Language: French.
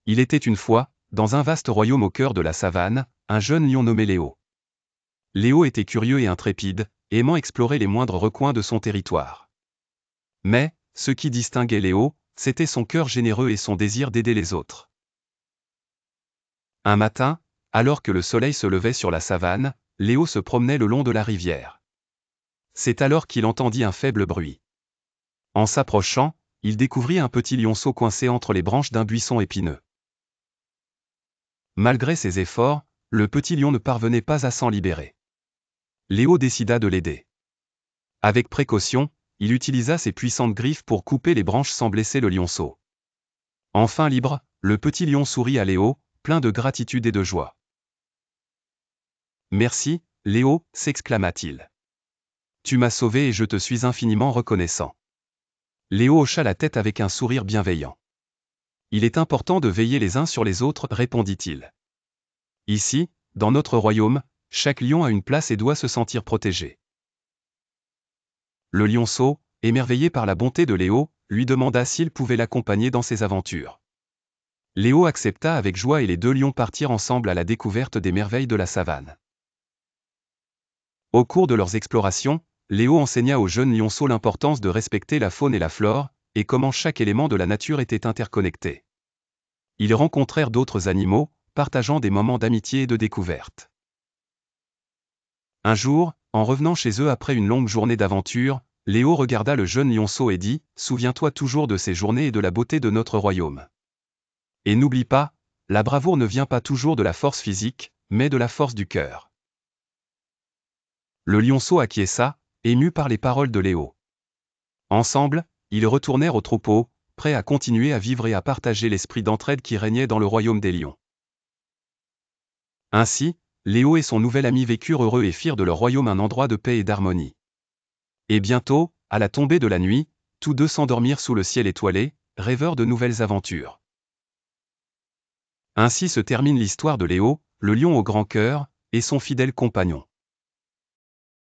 Il était une fois, dans un vaste royaume au cœur de la savane, un jeune lion nommé Léo. Léo était curieux et intrépide, aimant explorer les moindres recoins de son territoire. Mais, ce qui distinguait Léo, c'était son cœur généreux et son désir d'aider les autres. Un matin, alors que le soleil se levait sur la savane, Léo se promenait le long de la rivière. C'est alors qu'il entendit un faible bruit. En s'approchant, il découvrit un petit lionceau coincé entre les branches d'un buisson épineux. Malgré ses efforts, le petit lion ne parvenait pas à s'en libérer. Léo décida de l'aider. Avec précaution, il utilisa ses puissantes griffes pour couper les branches sans blesser le lionceau. Enfin libre, le petit lion sourit à Léo, plein de gratitude et de joie. « Merci, Léo » s'exclama-t-il. « Tu m'as sauvé et je te suis infiniment reconnaissant. » Léo hocha la tête avec un sourire bienveillant. « Il est important de veiller les uns sur les autres » répondit-il. « Ici, dans notre royaume, chaque lion a une place et doit se sentir protégé. » Le lionceau, émerveillé par la bonté de Léo, lui demanda s'il pouvait l'accompagner dans ses aventures. Léo accepta avec joie et les deux lions partirent ensemble à la découverte des merveilles de la savane. Au cours de leurs explorations, Léo enseigna au jeune lionceau l'importance de respecter la faune et la flore, et comment chaque élément de la nature était interconnecté. Ils rencontrèrent d'autres animaux, partageant des moments d'amitié et de découverte. Un jour, en revenant chez eux après une longue journée d'aventure, Léo regarda le jeune lionceau et dit « Souviens-toi toujours de ces journées et de la beauté de notre royaume. Et n'oublie pas, la bravoure ne vient pas toujours de la force physique, mais de la force du cœur. » Le lionceau acquiesça, ému par les paroles de Léo. Ensemble, ils retournèrent au troupeau, prêts à continuer à vivre et à partager l'esprit d'entraide qui régnait dans le royaume des lions. Ainsi, Léo et son nouvel ami vécurent heureux et firent de leur royaume un endroit de paix et d'harmonie. Et bientôt, à la tombée de la nuit, tous deux s'endormirent sous le ciel étoilé, rêveurs de nouvelles aventures. Ainsi se termine l'histoire de Léo, le lion au grand cœur, et son fidèle compagnon.